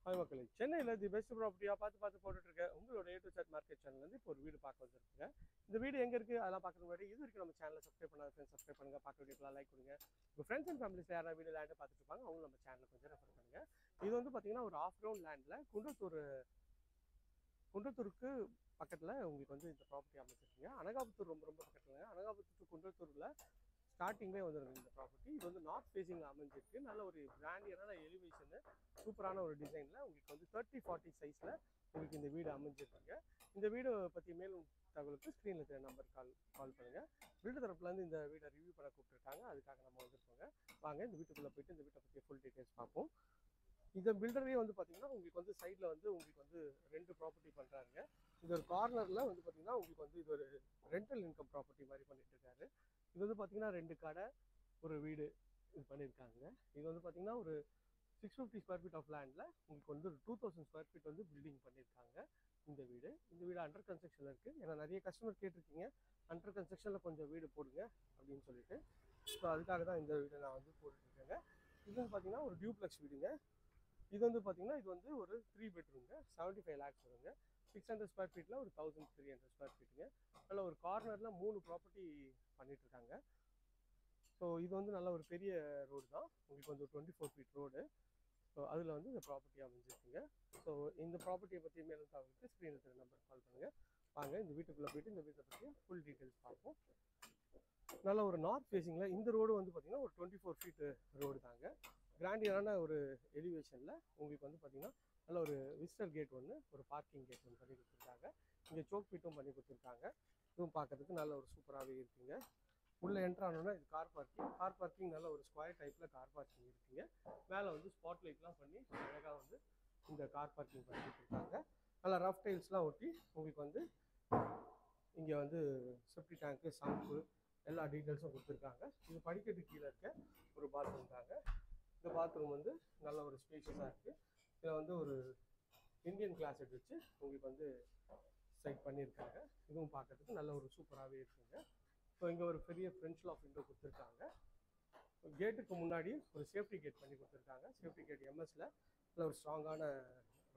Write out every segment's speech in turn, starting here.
Hi மக்களே, சென்னையில் the best ப்ராப்பர்ட்டியாக பார்த்து போட்டுட்டு இருக்க உங்களோட A to Z மார்க்கெட் சேனல்லேருந்து இப்போ ஒரு வீடு பார்க்க வந்திருக்குங்க. இந்த வீடு எங்கே இருக்குது அதெல்லாம் பார்க்குறது முன்னாடி இது வரைக்கும் நம்ம சேனலை சப்ஸ்கிரைப் பண்ணாத ஃப்ரெண்ட்ஸ் சப்ஸ்கிரைப் பண்ணுங்க, பார்க்க வீடியோக்கெல்லாம் லைக் கொடுங்க. உங்கள் ஃப்ரெண்ட்ஸ் அண்ட் ஃபேமிலிஸ் யாராவது வீடு லேண்டு பார்த்துட்டு இருப்பாங்க, அவங்களும் நம்ம சேனலை கொஞ்சம் ரெஃபர் பண்ணுங்க. இது வந்து பார்த்தீங்கன்னா ஒரு ஆஃப் கிரவுண்ட் லேண்டில் குன்றத்தூருக்கு பக்கத்தில் உங்களுக்கு வந்து இந்த ப்ராப்பர்ட்டி அமைச்சிருக்கீங்க. அனகாபுத்தூர் ரொம்ப ரொம்ப பக்கத்தில், அனகாபுத்தூர் டு குன்றத்தூரில் ஸ்டார்டிங்லேயே வந்துருக்கு இந்த ப்ராப்பர்ட்டி. இது வந்து நார்த் ஃபேஸிங்கில் அமைஞ்சிருக்கு. நல்ல ஒரு பிராண்டியரான எலிவேஷனு, சூப்பரான ஒரு டிசைனில் உங்களுக்கு வந்து 30-40 சைஸில் உங்களுக்கு இந்த வீடு அமைஞ்சிருக்குங்க. இந்த வீடு பற்றி மேலும் தகவலுக்கு ஸ்க்ரீனில் இருக்கிற நம்பர் கால் பண்ணுங்கள். வீட்டு தரப்புலேருந்து இந்த வீடை ரிவ்யூ பண்ண கூப்பிட்டுருக்காங்க, அதுக்காக நம்ம வந்திருக்கோங்க. வாங்க இந்த வீட்டுக்குள்ளே போயிட்டு இந்த வீட்டை பற்றி ஃபுல் டீட்டெயில்ஸ் பார்ப்போம். இந்த பில்டரே வந்து பார்த்தீங்கன்னா உங்களுக்கு வந்து சைடில் வந்து உங்களுக்கு வந்து 2 ப்ராப்பர்ட்டி பண்ணுறாங்க. இது ஒரு கார்னரில் வந்து பார்த்தீங்கன்னா உங்களுக்கு வந்து இது ஒரு ரெண்டல் இன்கம் ப்ராப்பர்ட்டி மாதிரி பண்ணிட்டு இருக்காரு. இது வந்து பார்த்தீங்கன்னா 2 கடை ஒரு வீடு இது பண்ணியிருக்காங்க. இது வந்து பார்த்தீங்கன்னா ஒரு 650 ஸ்கொயர் ஃபீட் ஆஃப் லேண்டில் உங்களுக்கு வந்து ஒரு 2000 ஸ்கொயர் ஃபீட் வந்து பில்டிங் பண்ணியிருக்காங்க. இந்த வீடு அண்டர் கன்ஸ்ட்ரக்ஷனில் இருக்குது. ஏன்னா நிறைய கஸ்டமர் கேட்டிருக்கீங்க அண்டர் கன்ஸ்ட்ரக்ஷனில் கொஞ்சம் வீடு போடுங்க அப்படின்னு சொல்லிட்டு. ஸோ அதுக்காக தான் இந்த வீடை நான் வந்து போட்டுட்ருக்கேங்க. இது வந்து பார்த்தீங்கன்னா ஒரு டியூப்ளெக்ஸ் வீடுங்க. இது வந்து பார்த்தீங்கன்னா இது வந்து ஒரு 3 பெட்ரூம்ங்க, 75 லேக்ஸ் வருங்க. 600 ஸ்கொயர் ஃபீட்டில் ஒரு 1300 ஸ்கொயர் ஃபீட்டுங்க. அதில் ஒரு கார்னரில் 3 ப்ராப்பர்ட்டி பண்ணிட்டு இருக்காங்க. ஸோ இது வந்து நல்ல ஒரு பெரிய ரோடு தான், உங்களுக்கு வந்து 24 ஃபீட் ரோடு. ஸோ அதில் வந்து இந்த ப்ராப்பர்ட்டி அமைஞ்சிருக்குங்க. ஸோ இந்த ப்ராப்பர்ட்டியை பற்றி மேலும் தகவலுக்கு ஸ்க்ரீனில் இருக்கிற நம்பருக்கு கால் பண்ணுங்கள். வாங்க இந்த வீட்டுக்குள்ளே போயிட்டு இந்த வீட்டை பற்றி ஃபுல் டீட்டெயில்ஸ் பார்ப்போம். நல்ல ஒரு நார்த் ஃபேஸிங்கில் இந்த ரோடு வந்து பார்த்தீங்கன்னா ஒரு 24 ஃபீட்டு ரோடு தாங்க. கிராண்டியரான ஒரு எலிவேஷனில் உங்களுக்கு வந்து பார்த்தீங்கன்னா நல்ல ஒரு விசிட்டர் கேட் ஒன்று, ஒரு பார்க்கிங் கேட் ஒன்று பண்ணி கொடுத்துருக்காங்க. இங்கே சோக் பீட்டும் பண்ணி கொடுத்துருக்காங்க. இதுவும் பார்க்கறதுக்கு நல்ல ஒரு சூப்பராகவே இருக்குங்க. உள்ளே என்ட்ரானோன்னா இது கார் பார்க்கிங் நல்ல ஒரு ஸ்கொயர் டைப்பில் கார் பார்க்கிங் இருக்குங்க. மேலே வந்து ஸ்பாட் லைட்லாம் பண்ணி அழகாக வந்து இந்த கார் பார்க்கிங் பண்ணி கொடுத்துருக்காங்க. நல்லா ரஃப் டைல்ஸ்லாம் ஒட்டி உங்களுக்கு வந்து இங்கே வந்து செப்டி டேங்க்கு, சம்பு எல்லா டீட்டெயில்ஸும் கொடுத்துருக்காங்க. இது படிக்கட்டு கீழே இருக்க ஒரு பாத்ரூம் தாங்க. இந்த பாத்ரூம் வந்து நல்ல ஒரு ஸ்பேஷியஸாக இருக்குது. இதில் வந்து ஒரு இந்தியன் கிளாஸட் வச்சு உங்களுக்கு வந்து செட் பண்ணியிருக்காங்க. இதுவும் பார்க்கறதுக்கு நல்ல ஒரு சூப்பராகவே இருக்குங்க. ஸோ இங்கே ஒரு பெரிய ஃப்ரெஞ்ச் லாக் விண்டோ கொடுத்துருக்காங்க. கேட்டுக்கு முன்னாடி ஒரு சேஃப்டி கேட் பண்ணி கொடுத்துருக்காங்க. சேஃப்டி கேட் எம்எஸ்ல நல்ல ஒரு ஸ்ட்ராங்கான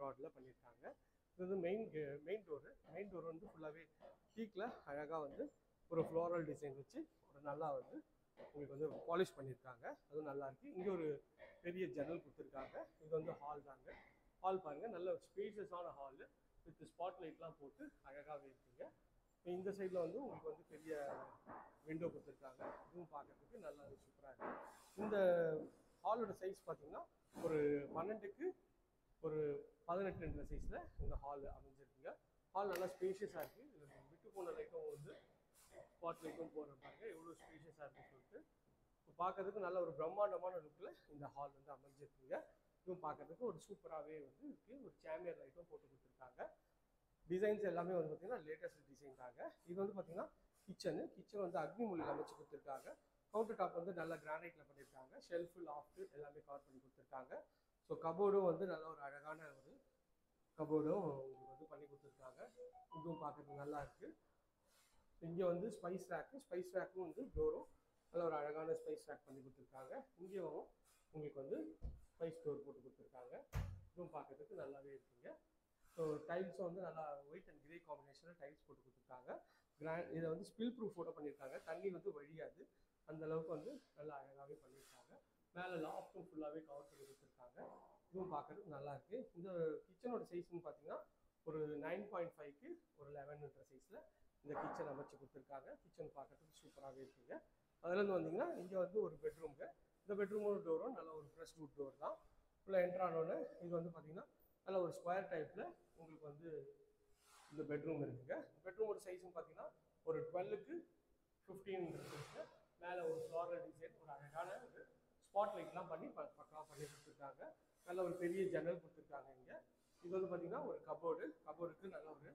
ராடில் பண்ணியிருக்காங்க. இது வந்து மெயின் டோர் வந்து ஃபுல்லாகவே டீக்கில் அழகாக வந்து ஒரு ஃப்ளோரல் டிசைன் வச்சு ஒரு நல்லா வந்து உங்களுக்கு வந்து பாலிஷ் பண்ணியிருக்காங்க. அதுவும் நல்லா இருக்குது. இங்கே ஒரு பெரிய ஜன்னல் கொடுத்துருக்காங்க. இது வந்து ஹால் தாங்க. ஹால் பாருங்கள், நல்ல ஒரு ஸ்பேஷியஸான ஹாலு வித் ஸ்பாட் லைட்லாம் போட்டு அழகாகவே இருக்குங்க. இந்த சைடில் வந்து உங்களுக்கு வந்து பெரிய விண்டோ கொடுத்துருக்காங்க. இதுவும் பார்க்கறதுக்கு நல்லா சூப்பராக இருக்குது. இந்த ஹாலோட சைஸ் பார்த்தீங்கன்னா ஒரு 12க்கு ஒரு 18 சைஸில் இந்த ஹால் அமைஞ்சிருக்குங்க. ஹால் நல்லா ஸ்பேஷியஸாக இருக்குது. இதில் விட்டு போன லைட்டும் வந்து ஸ்பாட் லைட்டும் போகிற பாருங்க எவ்வளோ ஸ்பேஷியஸாக இருக்குன்னு சொல்லிட்டு. பார்க்கறதுக்கு நல்ல ஒரு பிரம்மாண்டமான லுக்கில் இந்த ஹால் வந்து அமைஞ்சிருக்குங்க. இதுவும் பார்க்கறதுக்கு ஒரு சூப்பராகவே வந்து இருக்குது. ஒரு சேம்பியர் லைட்டும் போட்டு கொடுத்துருக்காங்க. டிசைன்ஸ் எல்லாமே வந்து பார்த்தீங்கன்னா லேட்டஸ்ட் டிசைன் தாங்க. இது வந்து பார்த்தீங்கன்னா கிச்சன் வந்து அக்னி மூலையில் அமைச்சு கொடுத்துருக்காங்க. கவுண்டர் டாப் வந்து நல்ல கிரானைட்டில் பண்ணியிருக்காங்க. ஷெல்ஃபு, லாஃப்ட்டு எல்லாமே கவர் பண்ணி கொடுத்துருக்காங்க. ஸோ கபோர்டும் வந்து நல்ல ஒரு அழகான ஒரு கபோர்டும் உங்களுக்கு வந்து பண்ணி கொடுத்துருக்காங்க. இதுவும் பார்க்கறதுக்கு நல்லா இருக்குது. இங்கே வந்து ஸ்பைஸ் ரேக்கும் வந்து டோரும் நல்ல ஒரு அழகான ஸ்பைஸ் ரேக் பண்ணி கொடுத்துருக்காங்க. இங்கேயும் உங்களுக்கு வந்து ஸ்பைஸ் டோர் போட்டு கொடுத்துருக்காங்க. இதுவும் பார்க்கறதுக்கு நல்லாவே இருக்குங்க. ஸோ டைல்ஸும் வந்து நல்லா ஒயிட் அண்ட் கிரே காம்பினேஷனில் டைல்ஸ் போட்டு கொடுத்துருக்காங்க. இதை வந்து ஸ்பில் ப்ரூஃப் ஃபோட்டோ பண்ணியிருக்காங்க. தண்ணி வந்து வழியாது அந்த அளவுக்கு வந்து நல்லா அழகாகவே பண்ணியிருக்காங்க. மேலே லாஃப்ட்டும் ஃபுல்லாகவே கவர் பண்ணி கொடுத்துருக்காங்க. இதுவும் பார்க்கறதுக்கு நல்லா இருக்குது. இந்த கிச்சனோட சைஸ்ன்னு பார்த்தீங்கன்னா ஒரு 9.5க்கு ஒரு 11ன்ற சைஸில் இந்த கிச்சன் அமைச்சு கொடுத்துருக்காங்க. கிச்சன் பார்க்கறதுக்கு சூப்பராகவே இருக்குங்க. அதுலேருந்து வந்தீங்கன்னா இங்கே வந்து ஒரு பெட்ரூம்ங்க. இந்த பெட்ரூமோட டோரும் நல்ல ஒரு ஃப்ரெஷ் வுட் டோர் தான். ஃபுல்லாக என்ட்ரானோன்னு இது வந்து பார்த்தீங்கன்னா நல்ல ஒரு ஸ்கொயர் டைப்பில் உங்களுக்கு வந்து இந்த பெட்ரூம் இருக்குங்க. பெட்ரூமோட சைஸ்ன்னு பார்த்தீங்கன்னா ஒரு 12க்கு 15 இருக்குங்க. மேலே ஒரு ஃப்ளோரல் டிசைன், ஒரு அழகான ஒரு ஸ்பாட் லைட்லாம் பண்ணி பக்காவாக பண்ணி கொடுத்துருக்காங்க. நல்ல ஒரு பெரிய ஜன்னல் கொடுத்துருக்காங்க இங்கே. இது வந்து பார்த்தீங்கன்னா ஒரு கபோர்டுக்கு நல்ல ஒரு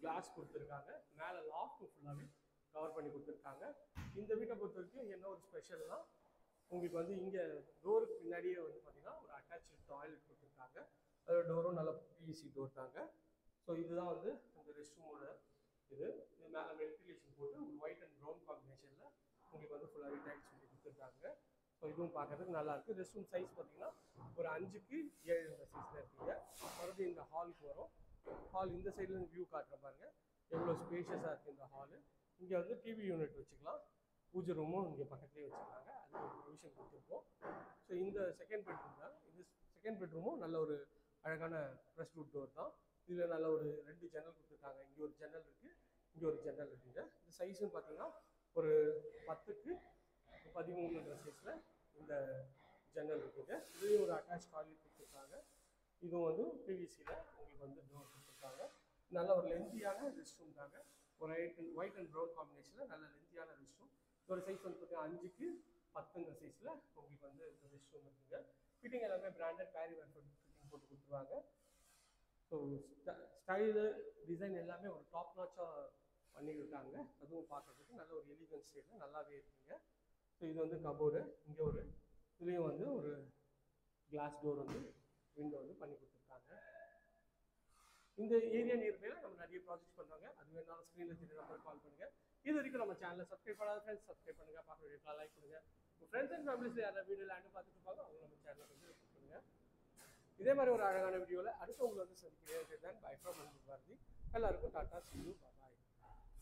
கிளாஸ் கொடுத்துருக்காங்க. மேலே லாஃப்ட் ஃபுல்லாகவே கவர் பண்ணி கொடுத்துருக்காங்க. இந்த வீட்டை பொறுத்த வரைக்கும் என்ன ஒரு ஸ்பெஷல்னா உங்களுக்கு வந்து இங்கே டோருக்கு பின்னாடியே வந்து பார்த்தீங்கன்னா ஒரு அட்டாச்சு டாய்லெட் கொடுத்துருக்காங்க. அதோட டோரும் நல்ல பிவிசி டோர் தாங்க. ஸோ இதுதான் வந்து இந்த ரெஸ்ட் ரூமோட இது மேலே வென்டிலேஷன் போட்டு ஒரு ஒயிட் அண்ட் ப்ரௌன் காம்பினேஷனில் உங்களுக்கு வந்து ஃபுல்லாகவே டைல்ஸ் பண்ணி கொடுத்துருக்காங்க. ஸோ இதுவும் பார்க்கறதுக்கு நல்லா இருக்குது. ரெஸ்ட் ரூம் சைஸ் பார்த்தீங்கன்னா ஒரு 5க்கு 7 சைஸில் இருக்குங்க. மறுபடியும் இந்த ஹாலுக்கு வரும். ஹால் இந்த சைட்லேருந்து வியூ காட்டுற பாருங்க எவ்வளோ ஸ்பேஷியஸாக இருக்குது இந்த ஹாலு. இங்கே வந்து டிவி யூனிட் வச்சுக்கலாம். பூஜை ரூமும் இங்கே பக்கத்துலேயே வச்சுருக்காங்க. அது ஒரு ப்ரொவிஷன் கொடுத்துருக்கோம். ஸோ இந்த செகண்ட் பெட்ரூம் தான். இந்த செகண்ட் பெட்ரூமும் நல்ல ஒரு அழகான ப்ரெஸ் வுட் டோர் தான். இதில் நல்ல ஒரு 2 ஜன்னல் கொடுத்துருக்காங்க. இங்கே ஒரு ஜன்னல் இருக்குது, இங்கே ஒரு ஜன்னல் இருக்குங்க. இந்த சைஸுன்னு பார்த்தீங்கன்னா ஒரு 10க்கு 13ன்ற சைஸில் இந்த ஜன்னல் இருக்குங்க. இதுலேயும் ஒரு அட்டாச் டாய்லெட் கொடுத்துருக்காங்க. இதுவும் வந்து பிவிசியில் உங்களுக்கு வந்து டோர் கொடுத்துருக்காங்க. நல்ல ஒரு லென்த்தியான ரெஸ்ட் ரூம் தாங்க. ஒரு ஒயிட் அண்ட் ப்ரௌன் காம்பினேஷனில் நல்ல லென்த்தியான ரெஸ்ட் ரூம். இதோட சைஸ் வந்து பார்த்தீங்கன்னா 5க்கு 10ன்ற சைஸில் உங்களுக்கு வந்து இந்த ரெஸ்ட் ரூம் இருக்குங்க. ஃபிட்டிங் எல்லாமே பிராண்டட் பேரி வேர் ஃபிட்டிங் போட்டு கொடுத்துருவாங்க. ஸோ ஸ்டைலு டிசைன் எல்லாமே ஒரு டாப் நாச்சாக பண்ணியிருக்காங்க. அதுவும் பார்க்குறதுக்கு நல்ல ஒரு எலிகன்ட் ஸ்டைலில் நல்லாவே இருக்குங்க. ஸோ இது வந்து கபோர்டு. இங்கே ஒரு இதுலேயும் வந்து ஒரு கிளாஸ் டோர் வந்து விண்டோ வந்து பண்ணி கொடுத்துருக்காங்க. இந்த ஏரியா நியர்பையில் நம்ம நிறைய ப்ராஜெக்ட்ஸ் பண்ணுறாங்க. அது வேணாலும் ஸ்க்ரீனில் தெரிய நம்பர் கால் பண்ணுங்கள். இது வரைக்கும் நம்ம சேனலை சப்ஸ்கிரைப் பண்ணாத ஃப்ரெண்ட்ஸ் சப்ஸ்கிரைப் பண்ணுங்கள். பார்க்குற வீடியோக்கெலாம் லைக் பண்ணுங்கள். உங்கள் ஃப்ரெண்ட்ஸ் அண்ட் ஃபேமிலிஸில் யாராவது வீடியோ லேண்டு பார்த்துட்டு இருப்பாங்க அவங்க நம்ம சேனலை வந்து சப்ஸ்கிரைப் பண்ணுங்கள். இதே மாதிரி ஒரு அழகான வீடியோவில் அடுத்து உங்களை வந்து சந்திக்கிறேன். Bye from Bharathi. எல்லாருக்கும் டாட்டா, see you, bye.